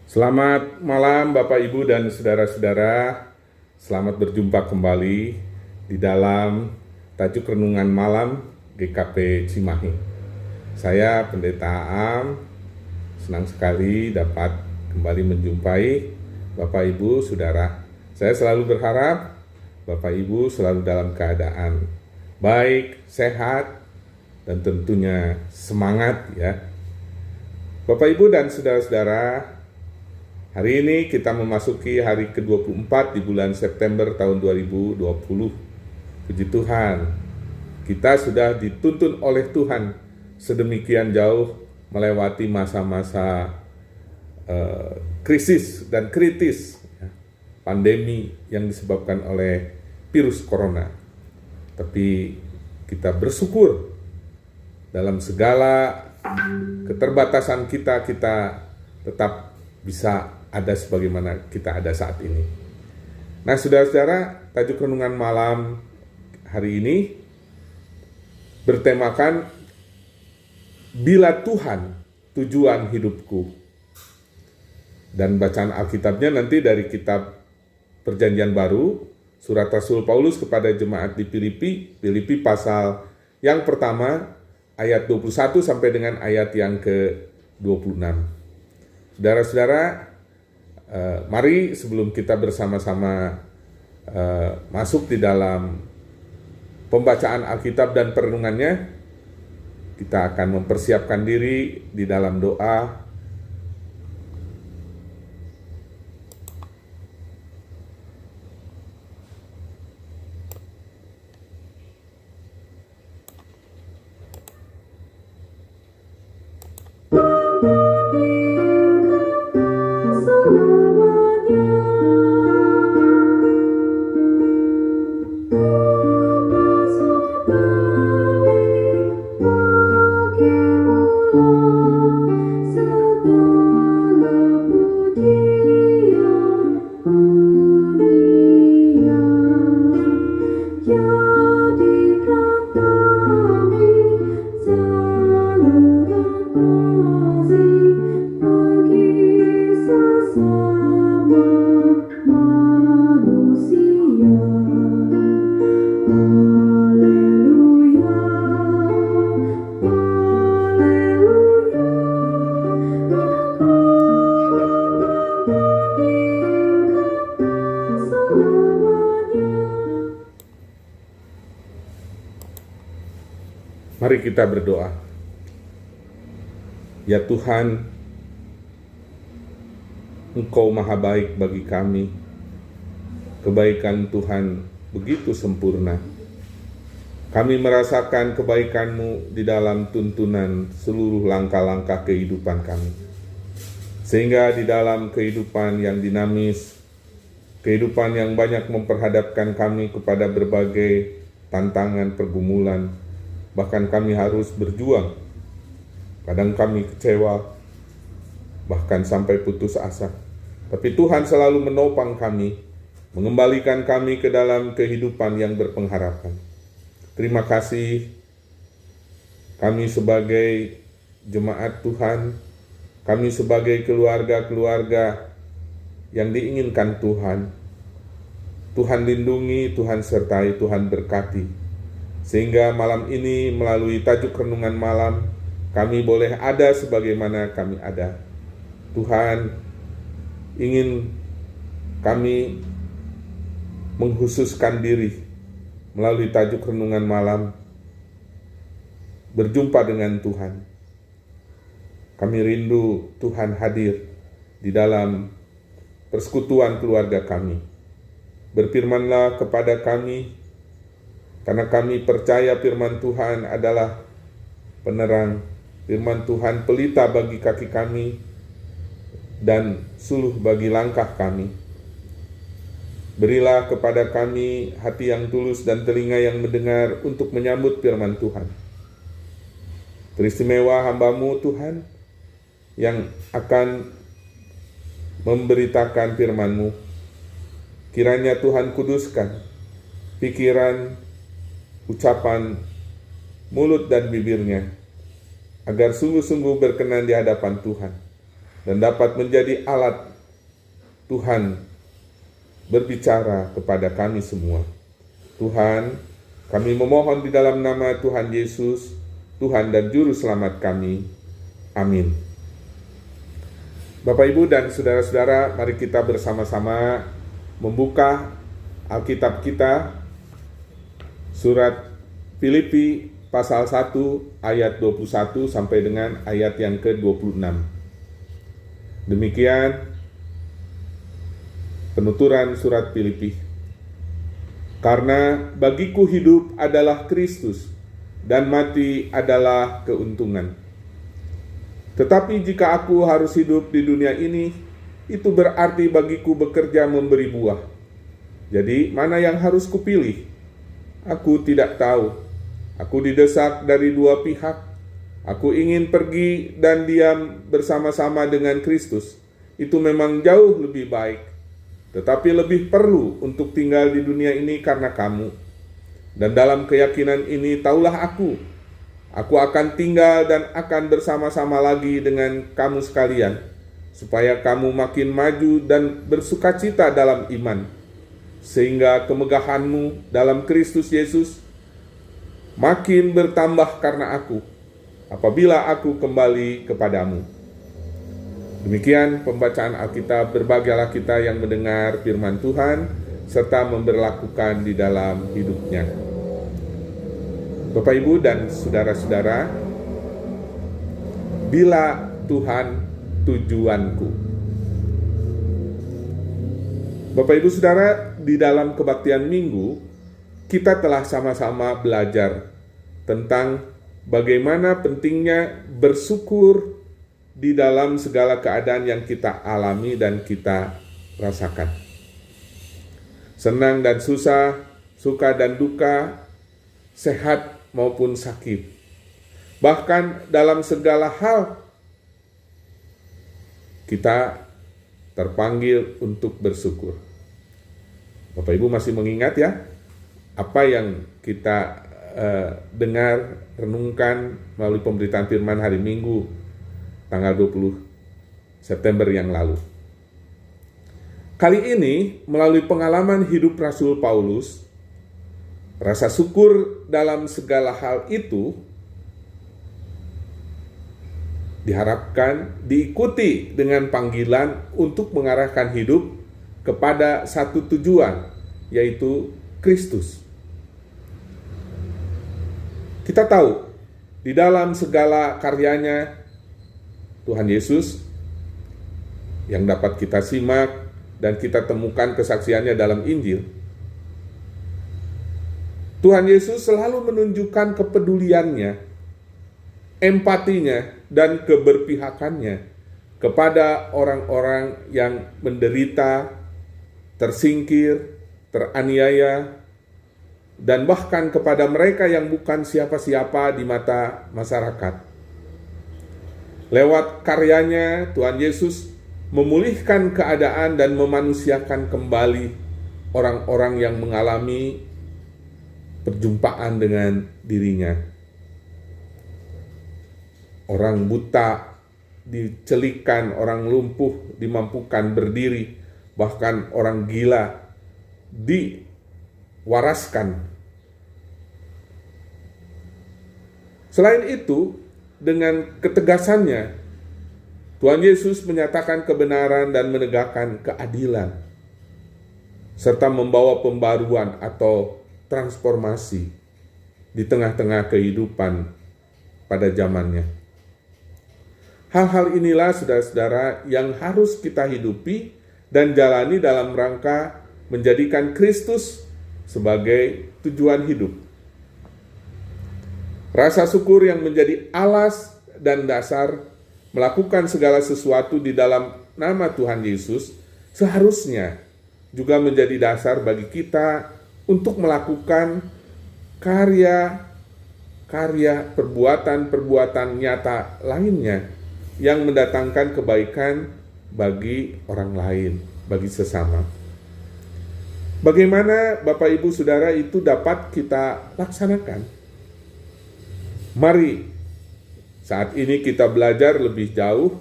Selamat malam Bapak Ibu dan saudara-saudara. Selamat berjumpa kembali di dalam tajuk renungan malam GKP Cimahi. Saya Pendeta Aam, senang sekali dapat kembali menjumpai Bapak Ibu, Saudara. Saya selalu berharap Bapak Ibu selalu dalam keadaan baik, sehat, dan tentunya semangat ya. Bapak Ibu dan saudara-saudara, hari ini kita memasuki hari ke-24 di bulan September tahun 2020. Puji Tuhan, kita sudah dituntun oleh Tuhan sedemikian jauh melewati masa-masa krisis dan kritis, pandemi yang disebabkan oleh virus corona. Tapi kita bersyukur dalam segala keterbatasan kita tetap bisa ada sebagaimana kita ada saat ini. Nah, saudara-saudara, tajuk renungan malam hari ini bertemakan Bila Tuhan Tujuan Hidupku. Dan bacaan Alkitabnya nanti dari kitab Perjanjian Baru, surat Rasul Paulus kepada jemaat di Filipi pasal yang pertama ayat 21 sampai dengan ayat yang ke-26. Saudara-saudara, mari sebelum kita bersama-sama masuk di dalam pembacaan Alkitab dan perenungannya, kita akan mempersiapkan diri di dalam doa. Mari kita berdoa. Ya Tuhan, Engkau maha baik bagi kami. Kebaikan Tuhan begitu sempurna. Kami merasakan kebaikan-Mu di dalam tuntunan seluruh langkah-langkah kehidupan kami. Sehingga di dalam kehidupan yang dinamis, kehidupan yang banyak memperhadapkan kami kepada berbagai tantangan, pergumulan, bahkan kami harus berjuang. Kadang kami kecewa, bahkan sampai putus asa. Tapi Tuhan selalu menopang kami, mengembalikan kami ke dalam kehidupan yang berpengharapan. Terima kasih, kami sebagai jemaat Tuhan, kami sebagai keluarga-keluarga yang diinginkan Tuhan. Tuhan lindungi, Tuhan sertai, Tuhan berkati. Sehingga malam ini melalui tajuk renungan malam, kami boleh ada sebagaimana kami ada. Tuhan ingin kami menghususkan diri melalui tajuk renungan malam, berjumpa dengan Tuhan. Kami rindu Tuhan hadir di dalam persekutuan keluarga kami. Berfirmanlah kepada kami, karena kami percaya firman Tuhan adalah penerang, firman Tuhan pelita bagi kaki kami dan suluh bagi langkah kami. Berilah kepada kami hati yang tulus dan telinga yang mendengar untuk menyambut firman Tuhan. Teristimewa hamba-Mu Tuhan yang akan memberitakan firman-Mu. Kiranya Tuhan kuduskan pikiran, ucapan, mulut dan bibirnya, agar sungguh-sungguh berkenan di hadapan Tuhan, dan dapat menjadi alat Tuhan berbicara kepada kami semua. Tuhan, kami memohon di dalam nama Tuhan Yesus, Tuhan dan Juru Selamat kami. Amin. Bapak, Ibu, dan saudara-saudara, mari kita bersama-sama membuka Alkitab kita, surat Filipi pasal 1 ayat 21 sampai dengan ayat yang ke-26. Demikian penuturan surat Filipi. Karena bagiku hidup adalah Kristus dan mati adalah keuntungan. Tetapi jika aku harus hidup di dunia ini, itu berarti bagiku bekerja memberi buah. Jadi mana yang harus kupilih? Aku tidak tahu. Aku didesak dari dua pihak. Aku ingin pergi dan diam bersama-sama dengan Kristus. Itu memang jauh lebih baik. Tetapi lebih perlu untuk tinggal di dunia ini karena kamu. Dan dalam keyakinan ini taulah aku akan tinggal dan akan bersama-sama lagi dengan kamu sekalian, supaya kamu makin maju dan bersukacita dalam iman, sehingga kemegahanmu dalam Kristus Yesus makin bertambah karena aku, apabila aku kembali kepadamu. Demikian pembacaan Alkitab. Berbahagialah kita yang mendengar firman Tuhan serta memberlakukan di dalam hidupnya. Bapak, Ibu, dan saudara-saudara, bila Tuhan tujuanku. Bapak, Ibu, saudara, di dalam kebaktian minggu, kita telah sama-sama belajar tentang bagaimana pentingnya bersyukur di dalam segala keadaan yang kita alami dan kita rasakan. Senang dan susah, suka dan duka, sehat maupun sakit. Bahkan dalam segala hal, kita terpanggil untuk bersyukur. Bapak, Ibu masih mengingat ya, apa yang kita dengar, renungkan melalui pemberitaan firman hari Minggu, tanggal 20 September yang lalu. Kali ini, melalui pengalaman hidup Rasul Paulus, rasa syukur dalam segala hal itu diharapkan diikuti dengan panggilan untuk mengarahkan hidup kepada satu tujuan, yaitu Kristus. Kita tahu, di dalam segala karyanya, Tuhan Yesus yang dapat kita simak dan kita temukan kesaksiannya dalam Injil, Tuhan Yesus selalu menunjukkan kepeduliannya, empatinya, dan keberpihakannya kepada orang-orang yang menderita, tersingkir, teraniaya, dan bahkan kepada mereka yang bukan siapa-siapa di mata masyarakat. Lewat karyanya, Tuhan Yesus memulihkan keadaan dan memanusiakan kembali orang-orang yang mengalami perjumpaan dengan dirinya. Orang buta dicelikan, orang lumpuh dimampukan berdiri, bahkan orang gila diwaraskan. Selain itu, dengan ketegasannya, Tuhan Yesus menyatakan kebenaran dan menegakkan keadilan, serta membawa pembaruan atau transformasi di tengah-tengah kehidupan pada zamannya. Hal-hal inilah, saudara-saudara, yang harus kita hidupi dan jalani dalam rangka menjadikan Kristus sebagai tujuan hidup. Rasa syukur yang menjadi alas dan dasar melakukan segala sesuatu di dalam nama Tuhan Yesus seharusnya juga menjadi dasar bagi kita untuk melakukan karya-karya, perbuatan-perbuatan nyata lainnya yang mendatangkan kebaikan bagi orang lain, bagi sesama. Bagaimana Bapak, Ibu, Saudara, itu dapat kita laksanakan? Mari saat ini kita belajar lebih jauh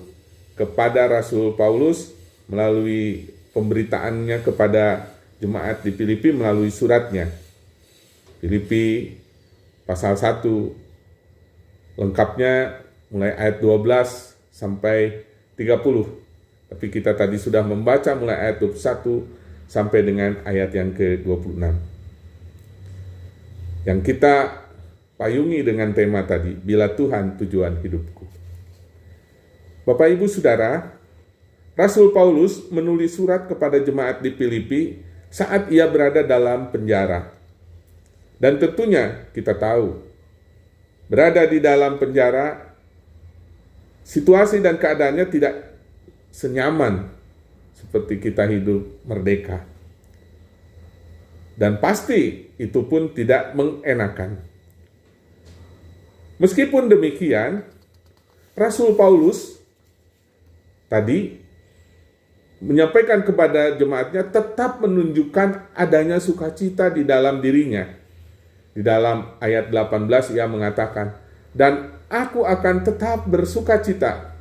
kepada Rasul Paulus melalui pemberitaannya kepada jemaat di Filipi melalui suratnya. Filipi pasal 1 lengkapnya mulai ayat 12 sampai 30. Tapi kita tadi sudah membaca mulai ayat 21 sampai dengan ayat yang ke-26. Yang kita payungi dengan tema tadi, bila Tuhan tujuan hidupku. Bapak Ibu Saudara, Rasul Paulus menulis surat kepada jemaat di Filipi saat ia berada dalam penjara. Dan tentunya kita tahu, berada di dalam penjara, situasi dan keadaannya tidak senyaman seperti kita hidup merdeka. Dan pasti itu pun tidak mengenakan. Meskipun demikian, Rasul Paulus tadi menyampaikan kepada jemaatnya tetap menunjukkan adanya sukacita di dalam dirinya. Di dalam ayat 18 ia mengatakan, dan aku akan tetap bersukacita.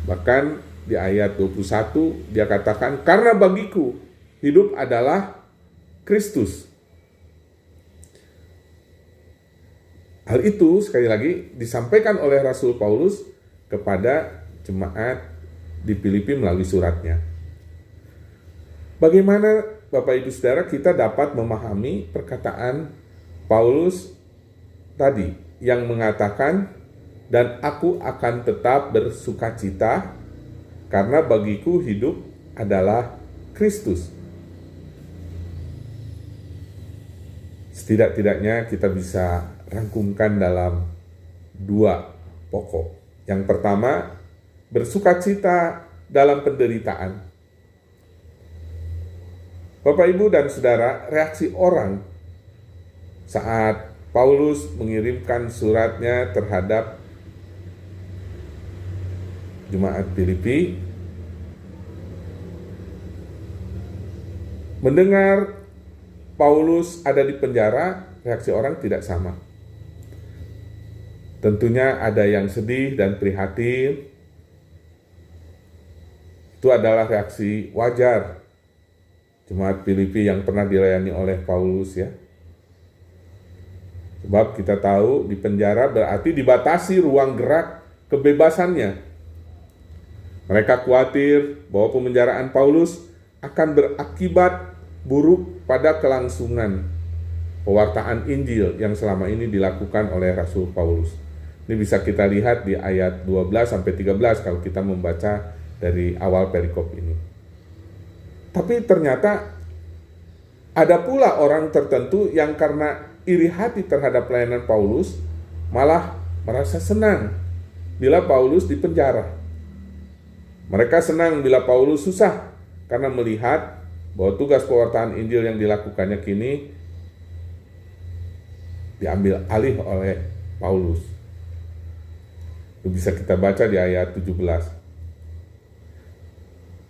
Bahkan di ayat 21 dia katakan, karena bagiku hidup adalah Kristus. Hal itu sekali lagi disampaikan oleh Rasul Paulus kepada jemaat di Filipi melalui suratnya. Bagaimana Bapak Ibu Saudara kita dapat memahami perkataan Paulus tadi yang mengatakan, dan aku akan tetap bersukacita karena bagiku hidup adalah Kristus. Setidak-tidaknya kita bisa rangkumkan dalam dua pokok. Yang pertama, bersukacita dalam penderitaan. Bapak, Ibu, dan Saudara, reaksi orang saat Paulus mengirimkan suratnya terhadap jemaat Filipi, mendengar Paulus ada di penjara, reaksi orang tidak sama. Tentunya ada yang sedih dan prihatin. Itu adalah reaksi wajar jemaat Filipi yang pernah dilayani oleh Paulus, ya. Sebab kita tahu di penjara berarti dibatasi ruang gerak kebebasannya. Mereka khawatir bahwa pemenjaraan Paulus akan berakibat buruk pada kelangsungan pewartaan Injil yang selama ini dilakukan oleh Rasul Paulus. Ini bisa kita lihat di ayat 12-13 kalau kita membaca dari awal perikop ini. Tapi ternyata ada pula orang tertentu yang karena iri hati terhadap pelayanan Paulus malah merasa senang bila Paulus dipenjara. Mereka senang bila Paulus susah karena melihat bahwa tugas pewartaan Injil yang dilakukannya kini diambil alih oleh Paulus. Itu bisa kita baca di ayat 17.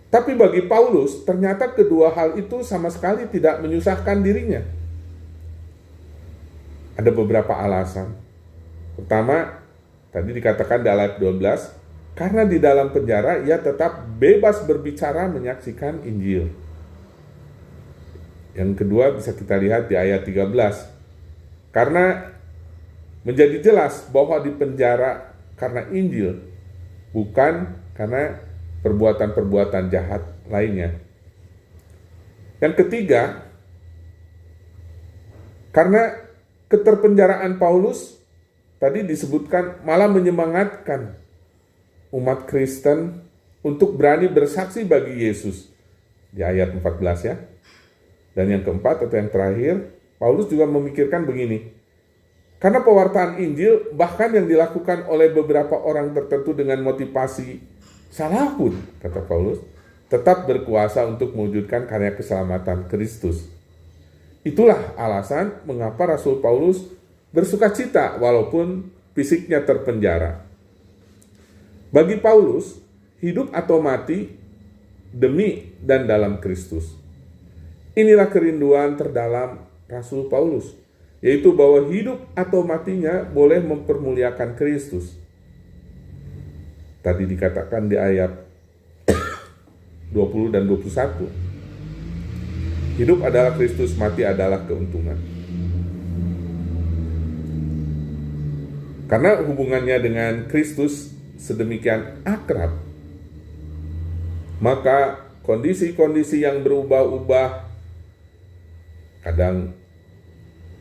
Tapi bagi Paulus, ternyata kedua hal itu sama sekali tidak menyusahkan dirinya. Ada beberapa alasan. Pertama, tadi dikatakan di ayat 12, karena di dalam penjara ia tetap bebas berbicara menyaksikan Injil. Yang kedua bisa kita lihat di ayat 13. Karena menjadi jelas bahwa di penjara karena Injil, bukan karena perbuatan-perbuatan jahat lainnya. Yang ketiga, karena keterpenjaraan Paulus tadi disebutkan malah menyemangatkan umat Kristen untuk berani bersaksi bagi Yesus di ayat 14, ya. Dan yang keempat atau yang terakhir, Paulus juga memikirkan begini. Karena pewartaan Injil bahkan yang dilakukan oleh beberapa orang tertentu dengan motivasi salah pun, kata Paulus, tetap berkuasa untuk mewujudkan karya keselamatan Kristus. Itulah alasan mengapa Rasul Paulus bersukacita walaupun fisiknya terpenjara. Bagi Paulus, hidup atau mati demi dan dalam Kristus. Inilah kerinduan terdalam Rasul Paulus, yaitu bahwa hidup atau matinya boleh mempermuliakan Kristus. Tadi dikatakan di ayat 20 dan 21. Hidup adalah Kristus, mati adalah keuntungan. Karena hubungannya dengan Kristus sedemikian akrab, maka kondisi-kondisi yang berubah-ubah, kadang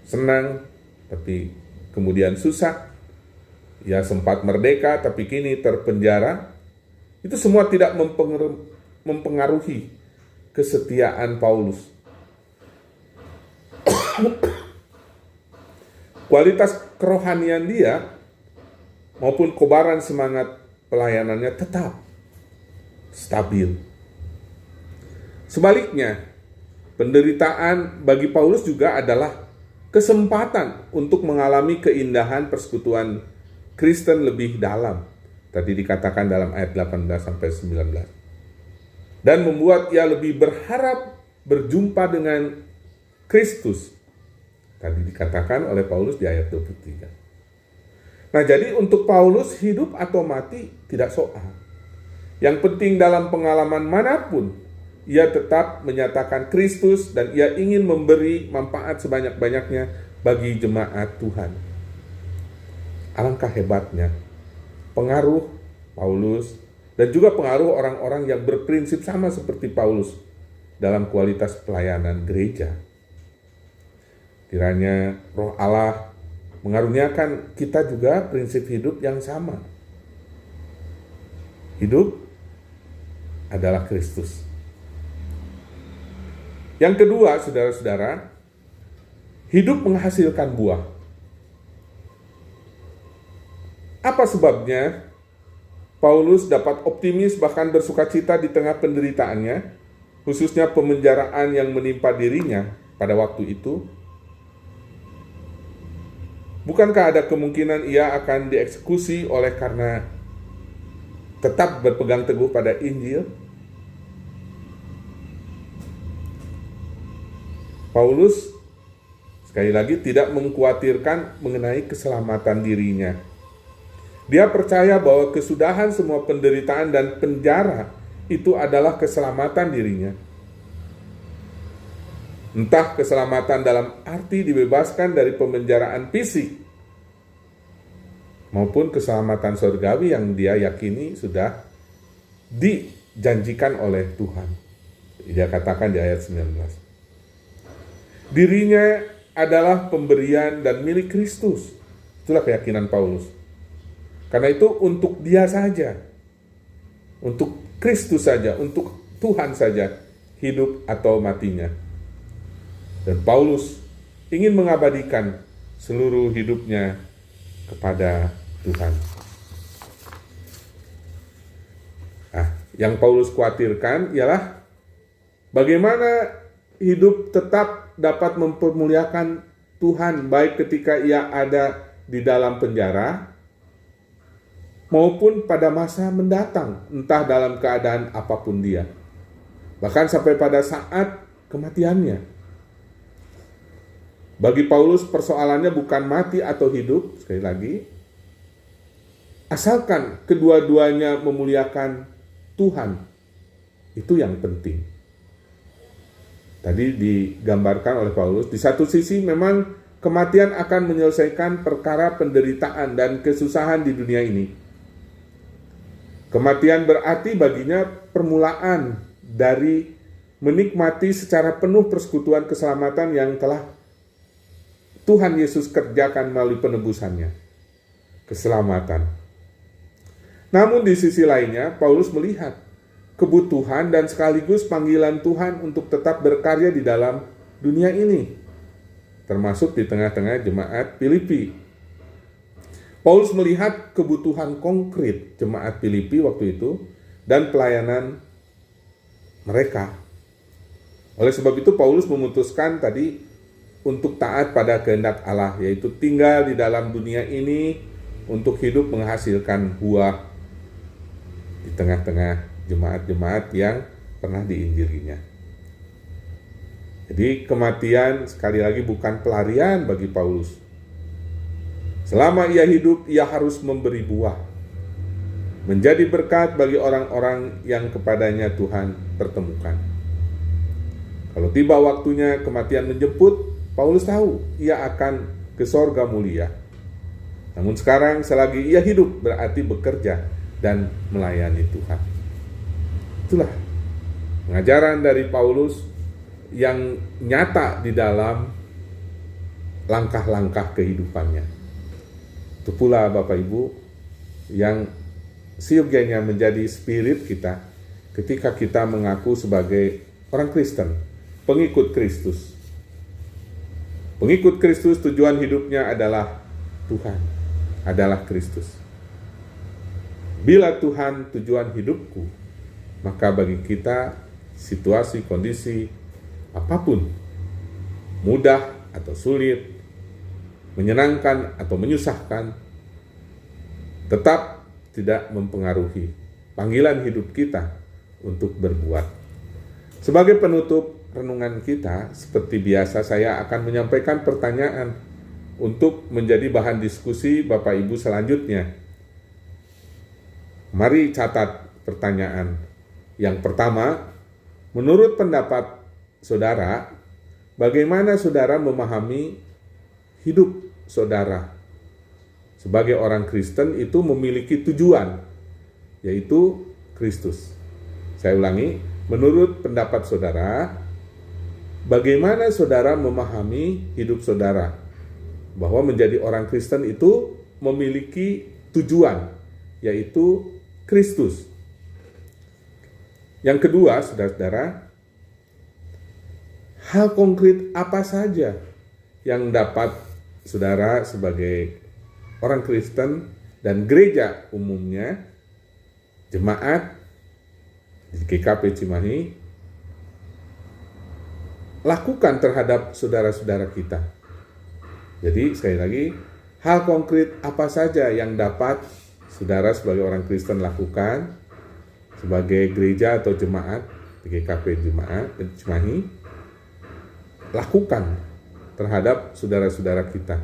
senang tapi kemudian susah, ya sempat merdeka tapi kini terpenjara, itu semua tidak mempengaruhi kesetiaan Paulus. Kualitas kerohanian dia maupun kobaran semangat pelayanannya tetap stabil. Sebaliknya, penderitaan bagi Paulus juga adalah kesempatan untuk mengalami keindahan persekutuan Kristen lebih dalam. Tadi dikatakan dalam ayat 18-19. Dan membuat ia lebih berharap berjumpa dengan Kristus. Tadi dikatakan oleh Paulus di ayat 23. Nah, jadi untuk Paulus hidup atau mati tidak soal. Yang penting dalam pengalaman manapun, ia tetap menyatakan Kristus dan ia ingin memberi manfaat sebanyak-banyaknya bagi jemaat Tuhan. Alangkah hebatnya pengaruh Paulus dan juga pengaruh orang-orang yang berprinsip sama seperti Paulus dalam kualitas pelayanan gereja. Kiranya Roh Allah mengaruniakan kita juga prinsip hidup yang sama. Hidup adalah Kristus. Yang kedua, saudara-saudara, hidup menghasilkan buah. Apa sebabnya Paulus dapat optimis bahkan bersukacita di tengah penderitaannya, khususnya pemenjaraan yang menimpa dirinya pada waktu itu? Bukankah ada kemungkinan ia akan dieksekusi oleh karena tetap berpegang teguh pada Injil? Paulus sekali lagi tidak mengkhawatirkan mengenai keselamatan dirinya. Dia percaya bahwa kesudahan semua penderitaan dan penjara itu adalah keselamatan dirinya. Entah keselamatan dalam arti dibebaskan dari pemenjaraan fisik, maupun keselamatan surgawi yang dia yakini sudah dijanjikan oleh Tuhan. Dia katakan di ayat 19. Dirinya adalah pemberian dan milik Kristus. Itulah keyakinan Paulus. Karena itu untuk dia saja, untuk Kristus saja, untuk Tuhan saja, hidup atau matinya. Dan Paulus ingin mengabadikan seluruh hidupnya kepada Tuhan. Nah, yang Paulus khawatirkan ialah bagaimana hidup tetap dapat mempermuliakan Tuhan, baik ketika ia ada di dalam penjara maupun pada masa mendatang, entah dalam keadaan apapun dia, bahkan sampai pada saat kematiannya. Bagi Paulus persoalannya bukan mati atau hidup, sekali lagi, asalkan kedua-duanya memuliakan Tuhan, itu yang penting. Tadi digambarkan oleh Paulus, di satu sisi memang kematian akan menyelesaikan perkara penderitaan dan kesusahan di dunia ini. Kematian berarti baginya permulaan dari menikmati secara penuh persekutuan keselamatan yang telah Tuhan Yesus kerjakan melalui penebusannya, keselamatan. Namun di sisi lainnya, Paulus melihat kebutuhan dan sekaligus panggilan Tuhan untuk tetap berkarya di dalam dunia ini, termasuk di tengah-tengah jemaat Filipi. Paulus melihat kebutuhan konkret jemaat Filipi waktu itu dan pelayanan mereka. Oleh sebab itu Paulus memutuskan tadi untuk taat pada kehendak Allah, yaitu tinggal di dalam dunia ini untuk hidup menghasilkan buah di tengah-tengah jemaat-jemaat yang pernah diinjilinya. Jadi kematian sekali lagi bukan pelarian bagi Paulus. Selama ia hidup, ia harus memberi buah. menjadi berkat bagi orang-orang yang kepadanya Tuhan pertemukan. Kalau tiba waktunya kematian menjemput, Paulus tahu ia akan ke sorga mulia. Namun sekarang selagi ia hidup berarti bekerja dan melayani Tuhan. Itulah pengajaran dari Paulus yang nyata di dalam langkah-langkah kehidupannya. Itu pula Bapak Ibu yang seyogyanya menjadi spirit kita ketika kita mengaku sebagai orang Kristen, pengikut Kristus. Pengikut Kristus tujuan hidupnya adalah Tuhan, adalah Kristus. Bila Tuhan tujuan hidupku, maka bagi kita situasi, kondisi, apapun, mudah atau sulit, menyenangkan atau menyusahkan, tetap tidak mempengaruhi panggilan hidup kita untuk berbuat. Sebagai penutup renungan kita, seperti biasa saya akan menyampaikan pertanyaan untuk menjadi bahan diskusi Bapak Ibu selanjutnya. Mari catat pertanyaan. Yang pertama, menurut pendapat saudara, bagaimana saudara memahami hidup saudara? Sebagai orang Kristen itu memiliki tujuan, yaitu Kristus. Saya ulangi, menurut pendapat saudara, bagaimana saudara memahami hidup saudara? Bahwa menjadi orang Kristen itu memiliki tujuan, yaitu Kristus. Yang kedua, saudara-saudara, hal konkret apa saja yang dapat saudara sebagai orang Kristen dan gereja umumnya, jemaat di GKP Cimahi, lakukan terhadap saudara-saudara kita. Jadi sekali lagi, hal konkret apa saja yang dapat saudara sebagai orang Kristen lakukan sebagai gereja atau jemaat di GKP Cimahi, lakukan terhadap saudara-saudara kita.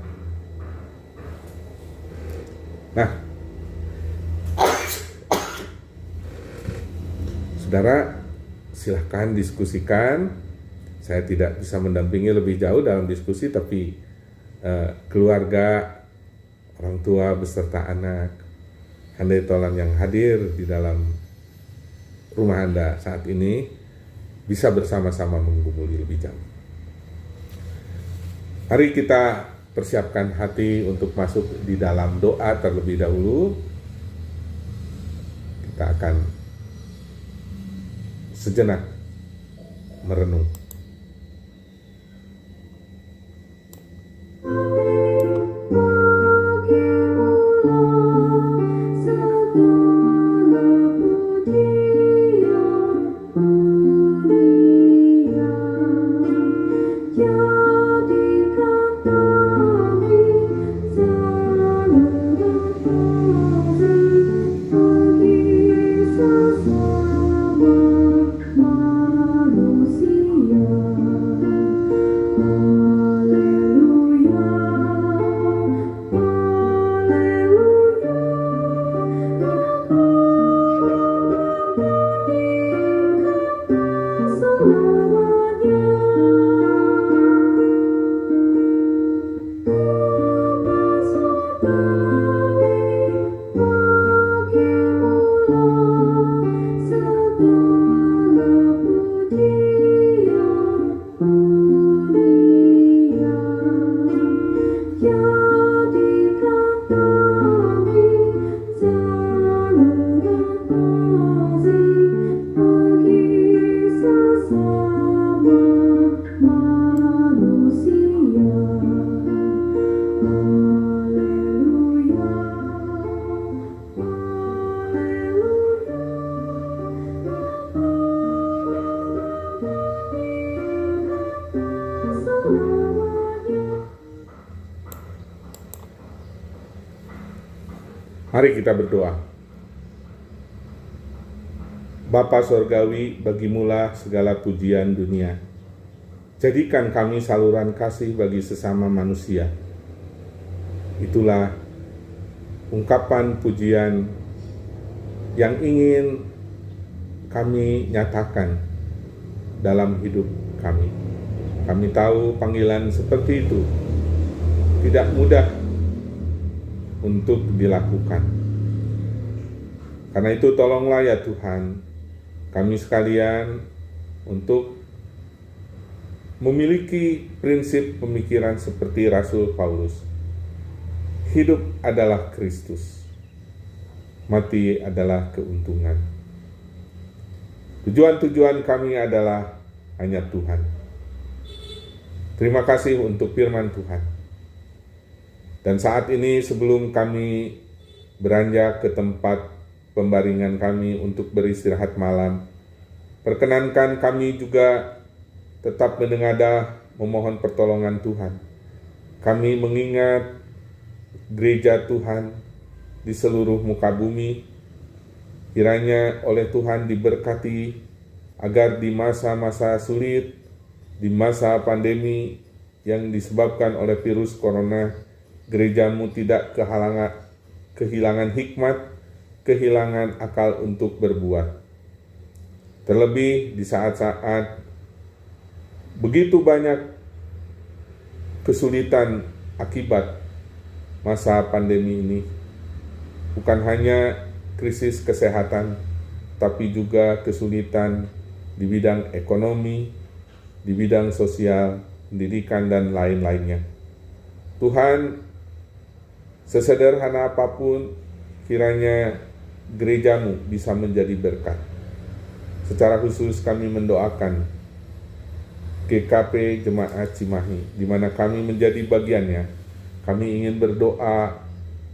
Nah, saudara silahkan diskusikan. Saya tidak bisa mendampingi lebih jauh dalam diskusi, tapi keluarga, orang tua beserta anak, handai tolan yang hadir di dalam rumah Anda saat ini bisa bersama-sama menggumuli lebih jauh. Mari kita persiapkan hati untuk masuk di dalam doa terlebih dahulu. Kita akan sejenak merenung. Mari kita berdoa. Bapa Sorgawi, bagimulah segala pujian dunia. Jadikan kami saluran kasih bagi sesama manusia. Itulah ungkapan pujian yang ingin kami nyatakan dalam hidup kami. Kami tahu panggilan seperti itu tidak mudah untuk dilakukan. Karena itu tolonglah ya Tuhan, kami sekalian untuk memiliki prinsip pemikiran seperti Rasul Paulus. Hidup adalah Kristus, mati adalah keuntungan. Tujuan-tujuan kami adalah hanya Tuhan. Terima kasih untuk firman Tuhan. Dan saat ini sebelum kami beranjak ke tempat pembaringan kami untuk beristirahat malam, perkenankan kami juga tetap menengadah memohon pertolongan Tuhan. Kami mengingat gereja Tuhan di seluruh muka bumi, kiranya oleh Tuhan diberkati agar di masa-masa sulit, di masa pandemi yang disebabkan oleh virus corona, gerejamu tidak kehilangan hikmat, kehilangan akal untuk berbuat. Terlebih di saat-saat begitu banyak kesulitan akibat masa pandemi ini, bukan hanya krisis kesehatan, tapi juga kesulitan di bidang ekonomi, di bidang sosial, pendidikan, dan lain-lainnya. Tuhan, sesederhana apapun, kiranya gerejamu bisa menjadi berkat. Secara khusus kami mendoakan GKP Jemaat Cimahi, di mana kami menjadi bagiannya. Kami ingin berdoa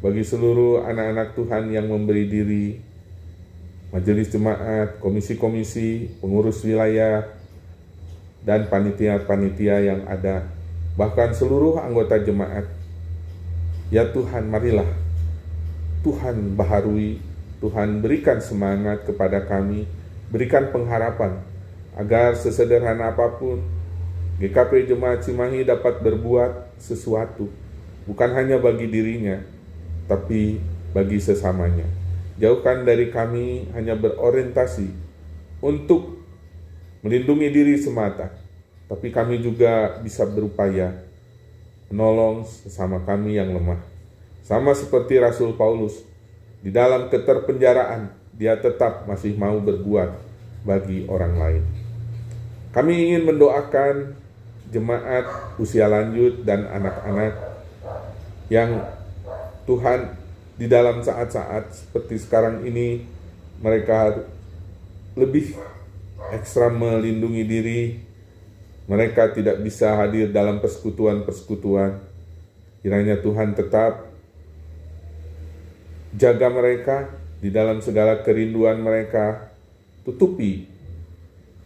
bagi seluruh anak-anak Tuhan yang memberi diri, majelis jemaat, komisi-komisi, pengurus wilayah, dan panitia-panitia yang ada, bahkan seluruh anggota jemaat. Ya Tuhan, marilah Tuhan baharui, Tuhan berikan semangat kepada kami, berikan pengharapan, agar sesederhana apapun GKP Jemaat Cimahi dapat berbuat sesuatu, bukan hanya bagi dirinya, tapi bagi sesamanya. Jauhkan dari kami hanya berorientasi untuk melindungi diri semata, tapi kami juga bisa berupaya menolong sesama kami yang lemah. Sama seperti Rasul Paulus, di dalam keterpenjaraan, dia tetap masih mau berbuat bagi orang lain. Kami ingin mendoakan jemaat usia lanjut dan anak-anak yang Tuhan di dalam saat-saat seperti sekarang ini, mereka lebih ekstra melindungi diri. Mereka tidak bisa hadir dalam persekutuan-persekutuan. Kiranya Tuhan tetap jaga mereka di dalam segala kerinduan mereka, tutupi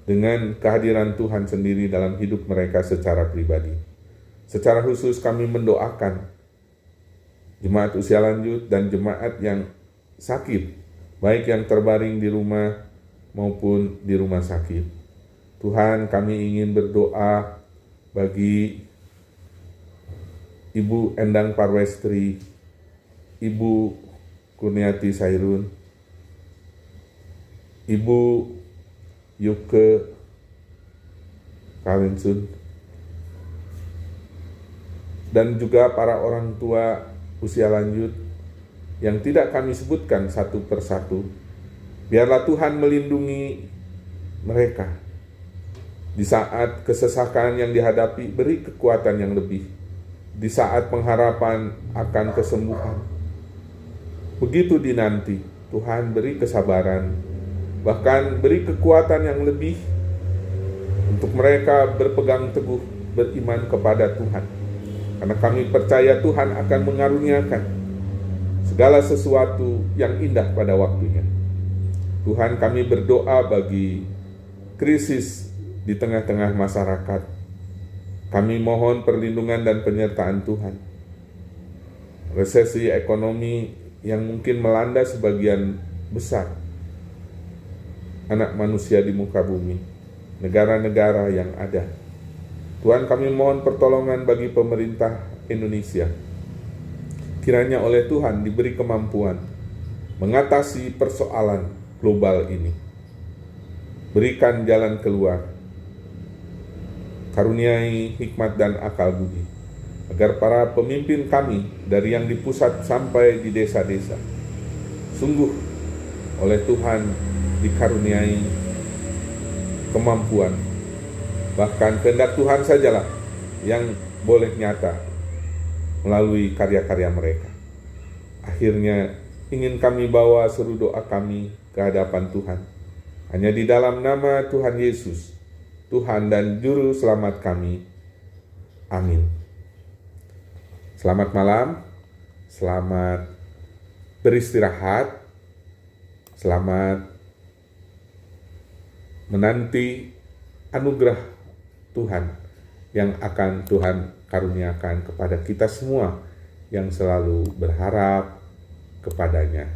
dengan kehadiran Tuhan sendiri dalam hidup mereka secara pribadi. Secara khusus kami mendoakan jemaat usia lanjut dan jemaat yang sakit, baik yang terbaring di rumah maupun di rumah sakit. Tuhan, kami ingin berdoa bagi Ibu Endang Parwestri, Ibu Kurniati Sairun, Ibu Yuke Kawensun, dan juga para orang tua usia lanjut yang tidak kami sebutkan satu persatu. Biarlah Tuhan melindungi mereka. Di saat kesesakan yang dihadapi, beri kekuatan yang lebih. Di saat pengharapan akan kesembuhan, begitu dinanti, Tuhan beri kesabaran, bahkan beri kekuatan yang lebih untuk mereka berpegang teguh, beriman kepada Tuhan. Karena kami percaya Tuhan akan mengaruniakan segala sesuatu yang indah pada waktunya. Tuhan, kami berdoa bagi krisis di tengah-tengah masyarakat. Kami mohon perlindungan dan penyertaan Tuhan. Resesi ekonomi yang mungkin melanda sebagian besar anak manusia di muka bumi, negara-negara yang ada. Tuhan, kami mohon pertolongan bagi pemerintah Indonesia. Kiranya oleh Tuhan diberi kemampuan mengatasi persoalan global ini. Berikan jalan keluar, karuniai hikmat dan akal budi, agar para pemimpin kami dari yang di pusat sampai di desa-desa sungguh oleh Tuhan dikaruniai kemampuan, bahkan kehendak Tuhan sajalah yang boleh nyata melalui karya-karya mereka. Akhirnya ingin kami bawa seru doa kami ke hadapan Tuhan, hanya di dalam nama Tuhan Yesus, Tuhan dan Juru Selamat kami. Amin. Selamat malam, selamat beristirahat, selamat menanti anugerah Tuhan yang akan Tuhan karuniakan kepada kita semua yang selalu berharap kepadanya.